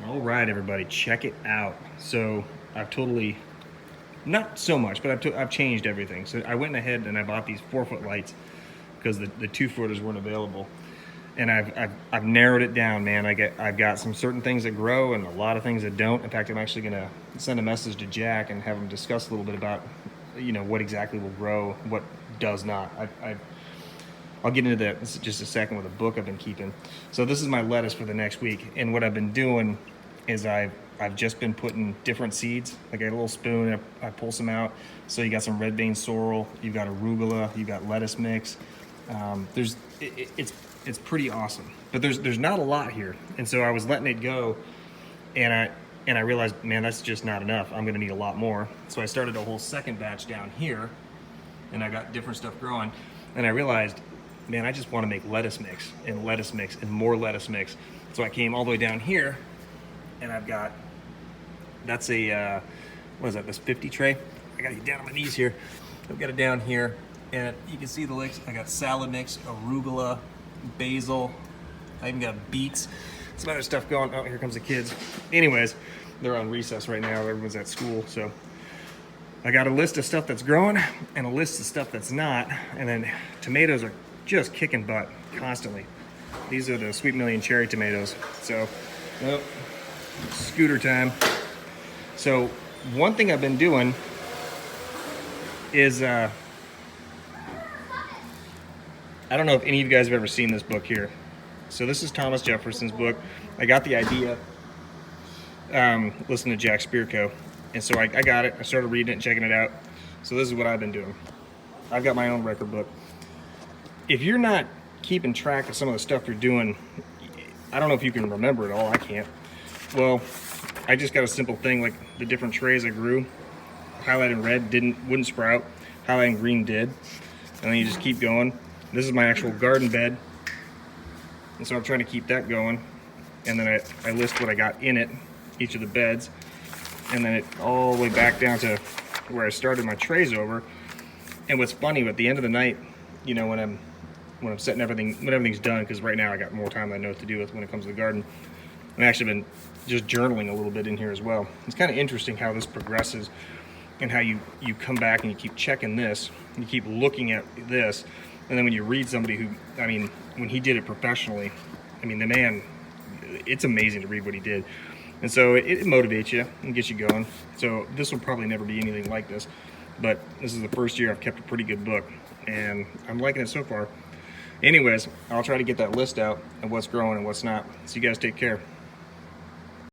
All right, everybody, check it out. So I've totally, not so much, but I've changed everything. So I went ahead and I bought these 4-foot lights because the 2-footers weren't available. And I've narrowed it down, man. I've got some certain things that grow and a lot of things that don't. In fact, I'm actually gonna send a message to Jack and have him discuss a little bit about, what exactly will grow, what does not. I'll get into that in just a second with a book I've been keeping. So this is my lettuce for the next week, and what I've been doing is I've just been putting different seeds. Like I got a little spoon, I pull some out. So you got some red vein sorrel, you've got arugula, you've got lettuce mix. It's pretty awesome, but there's not a lot here, and so I was letting it go, and I realized, man, that's just not enough. I'm gonna need a lot more. So I started a whole second batch down here, and I got different stuff growing, and I realized, man, I just want to make lettuce mix and more lettuce mix. So I came all the way down here, and I've got, that's a, what is that, this 50 tray? I got it down on my knees here. I've got it down here, and you can see the licks. I got salad mix, arugula, basil. I even got beets, some other stuff going. Oh, here comes the kids. Anyways, they're on recess right now. Everyone's at school, so I got a list of stuff that's growing and a list of stuff that's not. And then tomatoes are just kicking butt constantly. These are the Sweet Million cherry tomatoes. So, oh, scooter time. So one thing I've been doing is, I don't know if any of you guys have ever seen this book here. So this is Thomas Jefferson's book. I got the idea, listening to Jack Spirko. And so I got it, I started reading it and checking it out. So this is what I've been doing. I've got my own record book. If you're not keeping track of some of the stuff you're doing, I don't know if you can remember it all, I can't. Well, I just got a simple thing, like the different trays I grew. Highlighting red wouldn't sprout, highlighting green did. And then you just keep going. This is my actual garden bed. And so I'm trying to keep that going. And then I list what I got in it, each of the beds. And then it all the way back down to where I started my trays over. And what's funny, at the end of the night, when I'm setting everything, when everything's done, because right now I got more time than I know what to do with when it comes to the garden. I've actually been just journaling a little bit in here as well. It's kind of interesting how this progresses and how you come back and you keep checking this, you keep looking at this, and then when you read somebody who, when he did it professionally, the man, it's amazing to read what he did. And so it motivates you and gets you going. So this will probably never be anything like this, but this is the first year I've kept a pretty good book, and I'm liking it so far. Anyways, I'll try to get that list out of what's growing and what's not. So you guys take care.